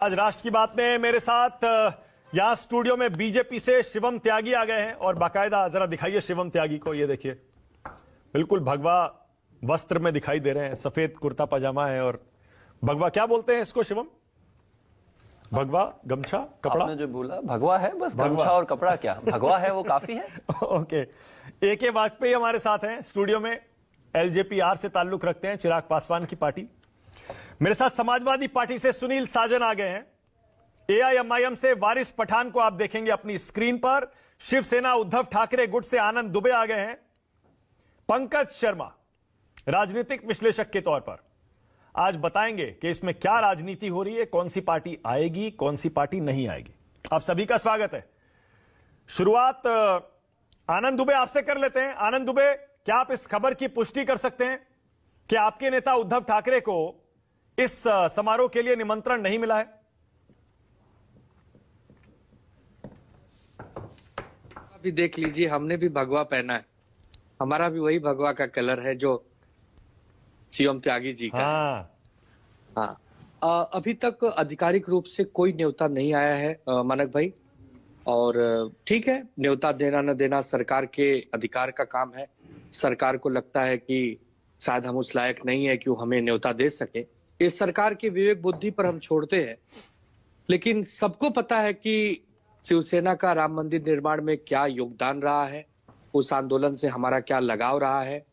आज राष्ट्र की बात में मेरे साथ यहाँ स्टूडियो में बीजेपी से शिवम त्यागी आ गए हैं और बाकायदा जरा दिखाइए शिवम त्यागी को। ये देखिए बिल्कुल भगवा वस्त्र में दिखाई दे रहे हैं, सफेद कुर्ता पजामा है और भगवा क्या बोलते हैं इसको शिवम? भगवा गमछा कपड़ा? आपने जो बोला भगवा है, बस गमछा और कपड़ा क्या भगवा है वो काफी है। ओके। ए.के. वाजपेयी हमारे साथ हैं स्टूडियो में, एलजेपी-आर से ताल्लुक रखते हैं, चिराग पासवान की पार्टी। मेरे साथ समाजवादी पार्टी से सुनील साजन आ गए हैं। एआईएमआईएम से वारिस पठान को आप देखेंगे अपनी स्क्रीन पर। शिवसेना उद्धव ठाकरे गुट से आनंद दुबे आ गए हैं। पंकज शर्मा राजनीतिक विश्लेषक के तौर पर आज बताएंगे कि इसमें क्या राजनीति हो रही है, कौन सी पार्टी आएगी, कौन सी पार्टी नहीं आएगी। आप सभी का स्वागत है। शुरुआत आनंद दुबे आपसे कर लेते हैं। आनंद दुबे, क्या आप इस खबर की पुष्टि कर सकते हैं कि आपके नेता उद्धव ठाकरे को इस समारोह के लिए निमंत्रण नहीं मिला है? अभी देख लीजिए, हमने भी भगवा पहना है, हमारा भी वही भगवा का कलर है जो शिवम त्यागी जी का है। हाँ, अभी तक आधिकारिक रूप से कोई न्योता नहीं आया है मानक भाई, और ठीक है, न्योता देना न देना सरकार के अधिकार का काम है। सरकार को लगता है कि शायद हम उस लायक नहीं है कि वो हमें न्योता दे सके, इस सरकार की विवेक बुद्धि पर हम छोड़ते हैं। लेकिन सबको पता है कि शिवसेना का राम मंदिर निर्माण में क्या योगदान रहा है, उस आंदोलन से हमारा क्या लगाव रहा है।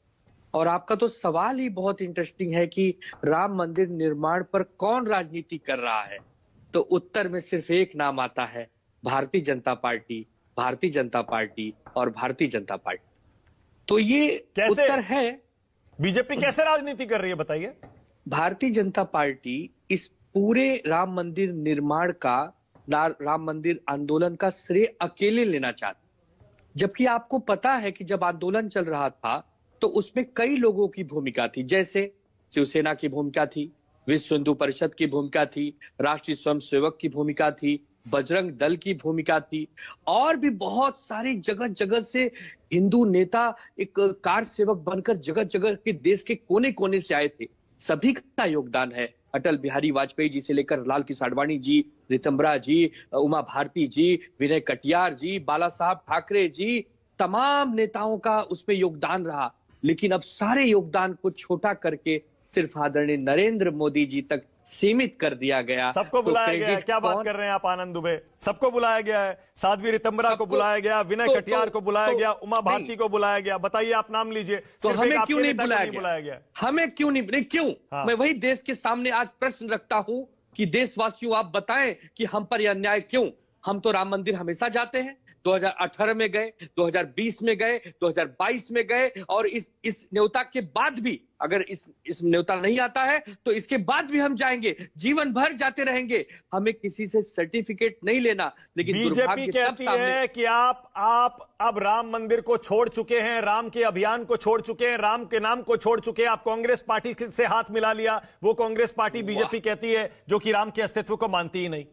और आपका तो सवाल ही बहुत इंटरेस्टिंग है कि राम मंदिर निर्माण पर कौन राजनीति कर रहा है, तो उत्तर में सिर्फ एक नाम आता है, भारतीय जनता पार्टी, भारतीय जनता पार्टी और भारतीय जनता पार्टी। तो ये उत्तर है। बीजेपी कैसे राजनीति कर रही है बताइए? भारतीय जनता पार्टी इस पूरे राम मंदिर निर्माण का, राम मंदिर आंदोलन का श्रेय अकेले लेना चाहती, जबकि आपको पता है कि जब आंदोलन चल रहा था तो उसमें कई लोगों की भूमिका थी। जैसे शिवसेना की भूमिका थी, विश्व हिंदू परिषद की भूमिका थी, राष्ट्रीय स्वयंसेवक की भूमिका थी, बजरंग दल की भूमिका थी, और भी बहुत सारी जगह जगह से हिंदू नेता एक कार सेवक बनकर जगह जगह के देश के कोने कोने से आए थे। सभी का योगदान है। अटल बिहारी वाजपेयी जी से लेकर लाल किशन आडवाणी जी, रितंबरा जी, उमा भारती जी, विनय कटियार जी, बाला साहब ठाकरे जी, तमाम नेताओं का उसमें योगदान रहा। लेकिन अब सारे योगदान को छोटा करके सिर्फ आदरणीय नरेंद्र मोदी जी तक सीमित कर दिया गया। सबको बुलाया गया है। क्या बात कर रहे हैं आप आनंद दुबे? सबको बुलाया गया है। साध्वी रितंबरा को बुलाया गया, विनय कटियार को बुलाया गया, उमा भारती को बुलाया गया। बताइए, आप नाम लीजिए। तो हमें क्यों नहीं बुलाया गया? हमें क्यों नहीं? क्यों? हाँ। मैं वही देश के सामने आज प्रश्न रखता हूं कि देशवासियों, आप बताएं कि हम पर यह अन्याय क्यों? हम तो राम मंदिर हमेशा जाते हैं, 2018 में गए, 2020 में गए, 2022 में गए, और इस न्योता के बाद भी, अगर इस न्योता नहीं आता है तो इसके बाद भी हम जाएंगे, जीवन भर जाते रहेंगे। हमें किसी से सर्टिफिकेट नहीं लेना। लेकिन बीजेपी कहती है कि आप अब राम मंदिर को छोड़ चुके हैं, राम के अभियान को छोड़ चुके हैं, राम के नाम को छोड़ चुके हैं, आप कांग्रेस पार्टी से हाथ मिला लिया। वो कांग्रेस पार्टी बीजेपी कहती है जो कि राम के अस्तित्व को मानती ही नहीं।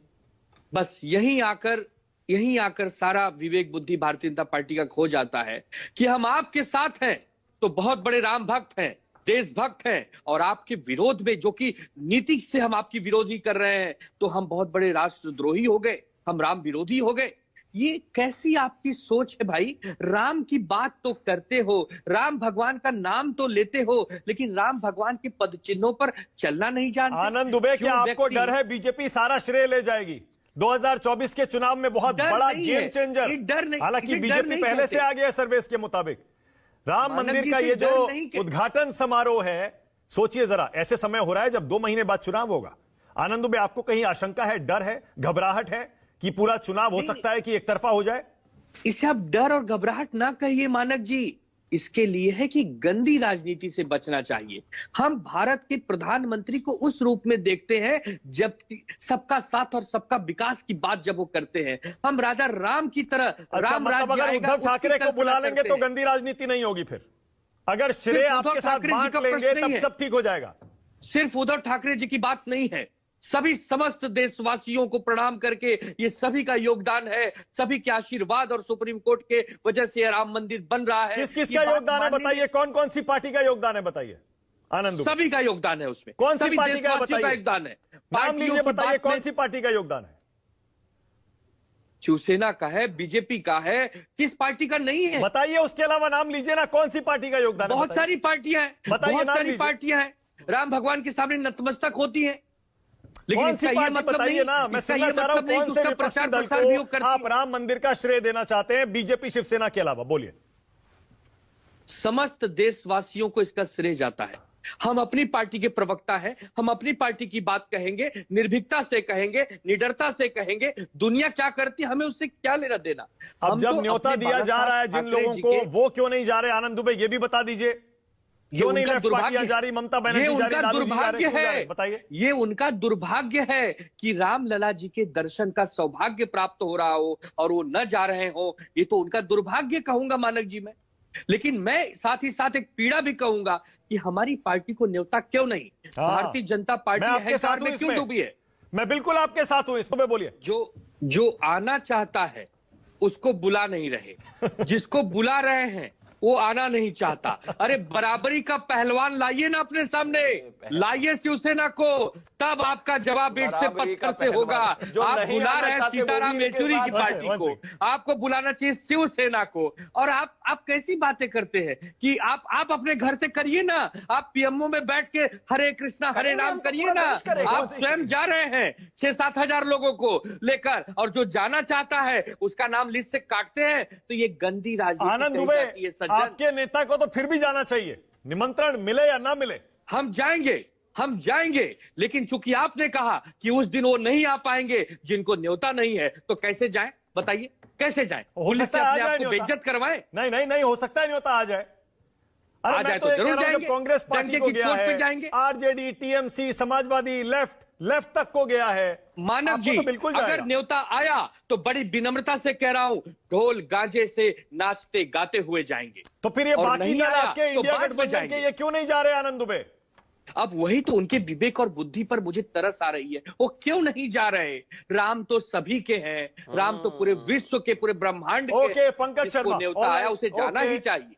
बस यहीं आकर सारा विवेक बुद्धि भारतीय जनता पार्टी का खो जाता है कि हम आपके साथ हैं तो बहुत बड़े राम भक्त हैं, देशभक्त हैं, और आपके विरोध में, जो कि नीति से हम आपकी विरोधी कर रहे हैं, तो हम बहुत बड़े राष्ट्रद्रोही हो गए, हम राम विरोधी हो गए। ये कैसी आपकी सोच है भाई? राम की बात तो करते हो, राम भगवान का नाम तो लेते हो, लेकिन राम भगवान के पद चिन्हों पर चलना नहीं जानते। आनंद दुबे, क्या आपको डर है बीजेपी सारा श्रेय ले जाएगी 2024 के चुनाव में? बहुत बड़ा गेम चेंजर। हालांकि बीजेपी पहले से आ गया है सर्वेस के मुताबिक। राम मंदिर का ये जो उद्घाटन समारोह है, सोचिए जरा, ऐसे समय हो रहा है जब 2 महीने बाद चुनाव होगा। आनंद दुबे, आपको कहीं आशंका है, डर है, घबराहट है कि पूरा चुनाव हो सकता है कि एक तरफा हो जाए? इसे आप डर और घबराहट ना कहिए मानक जी, इसके लिए है कि गंदी राजनीति से बचना चाहिए। हम भारत के प्रधानमंत्री को उस रूप में देखते हैं जब सबका साथ और सबका विकास की बात जब वो करते हैं, हम राजा राम की तरह। राम राज्य आएगा, उद्धव ठाकरे को बुला लेंगे तो गंदी राजनीति नहीं होगी। फिर अगर श्रेय आपके साथ बांट लेंगे तब सब ठीक हो जाएगा। सिर्फ उद्धव ठाकरे जी की बात नहीं है, सभी समस्त देशवासियों को प्रणाम करके ये सभी का योगदान है, सभी के आशीर्वाद और सुप्रीम कोर्ट के वजह से राम मंदिर बन रहा है। किस किस का योगदान है बताइए? कौन कौन सी पार्टी का योगदान है बताइए? आनंद दुबे, सभी का योगदान है उसमें। कौन सी सभी पार्टी का देशवासियों बताइए, योगदान है। नाम लीजिए, बताइए कौन सी पार्टी का योगदान है? शिवसेना का है, बीजेपी का है, किस पार्टी का नहीं है? बताइए, उसके अलावा नाम लीजिए ना, कौन सी पार्टी का योगदान है? बहुत सारी पार्टियां हैं, बताइए, बहुत नाम सारी लीजिए। पार्टियां हैं, राम भगवान के सामने नतमस्तक होती हैं। लेकिन कौन सी इसका ये पार्टी मतलब बताइए नहीं, ना, मैं इसका सुनना ये चाह रहा हूं, मतलब नहीं कौन कि से उसका विपक्षी प्रचार दल प्रसार भी वो को करती आप है। राम मंदिर का श्रेय देना चाहते हैं, बीजेपी शिवसेना के अलावा? बोलिए। समस्त देशवासियों को इसका श्रेय जाता है। हम अपनी पार्टी के प्रवक्ता हैं, हम अपनी पार्टी की बात कहेंगे, निर्भीकता से कहेंगे, निडरता से कहेंगे। दुनिया क्या करती है, हमें उससे क्या लेना देना। अब हम जब तो न्योता अपने दिया बाला जा साहब रहा है जिन ठाकरे लोगों जी को, के- वो क्यों नहीं जा रहे? आनंद दुबे, ये भी बता दीजिए, क्यों नहीं उनका लेफ्ट पार्टियां जा रही, ममता बनर्जी जा रही, उनका लालू जी जा रहे, दुर्भाग्य क्यों जा रहे? है, बताइए। ये उनका दुर्भाग्य है कि राम लला जी के दर्शन का सौभाग्य प्राप्त हो रहा हो और वो न जा रहे हो। ये तो उनका दुर्भाग्य कहूंगा मानक जी मैं। लेकिन मैं साथ ही साथ एक पीड़ा भी कहूंगा कि हमारी पार्टी को न्योता क्यों नहीं? भारतीय जनता मैं पार्टी आपके साथ अहंकार हूं में क्यों इसमें। डूबी है? मैं बिल्कुल आपके साथ हूं इसमें, बोलिए। जो आना चाहता है उसको बुला नहीं रहे, जिसको बुला रहे हैं वो आना नहीं चाहता। अरे बराबरी का पहलवान लाइए ना अपने सामने, लाइए शिवसेना को, तब आपका जवाब ईंट से पत्थर से होगा। आप बुला रहे हैं सीताराम येचुरी की पार्टी को, आपको बुलाना चाहिए शिवसेना को। और आप कैसी बातें करते हैं कि आप अपने घर से करिए ना, आप पीएमओ में बैठ के हरे कृष्णा हरे राम करिए ना। आप स्वयं जा रहे हैं 6-7 हजार लोगों को लेकर, और जो जाना चाहता है उसका नाम लिस्ट से काटते हैं। तो ये गंदी राजनीति आनंद कही दुबे, जाती है सज्जन। आपके नेता को तो फिर भी जाना चाहिए, निमंत्रण मिले या ना मिले। हम जाएंगे, लेकिन चूंकि आपने कहा कि उस दिन वो नहीं आ पाएंगे जिनको न्योता नहीं है, तो कैसे जाएं? बताइए कैसे जाएं? पुलिस से अपने आप को बेइज्जत करवाएं? नहीं, हो सकता है न्योता आ जाए। अरे आ जाए मैं तो ये जरूर कह रहा हूं, जाएंगे। जब कांग्रेस पार्टी डंके को की गया चोट पे है, जाएंगे। आरजेडी, टीएमसी, समाजवादी, लेफ्ट तक को गया है, मानव आपको जी, तो बिल्कुल अगर जाएगा। न्योता आया तो बड़ी विनम्रता से कह रहा हूं, ढोल गाजे से नाचते गाते हुए जाएंगे। तो फिर ये और बाकी नहीं दल आया आपके तो इंडिया बाद में गठबंधन के जाएंगे। ये क्यों नहीं जा रहे आनंद दुबे? अब वही तो उनके विवेक और बुद्धि पर मुझे तरस आ रही है। वो क्यों नहीं जा रहे? राम तो सभी के हैं, राम तो पूरे विश्व के, पूरे ब्रह्मांड के। ओके, पंकज जिसको शर्मा, न्योता आया उसे जाना ही चाहिए।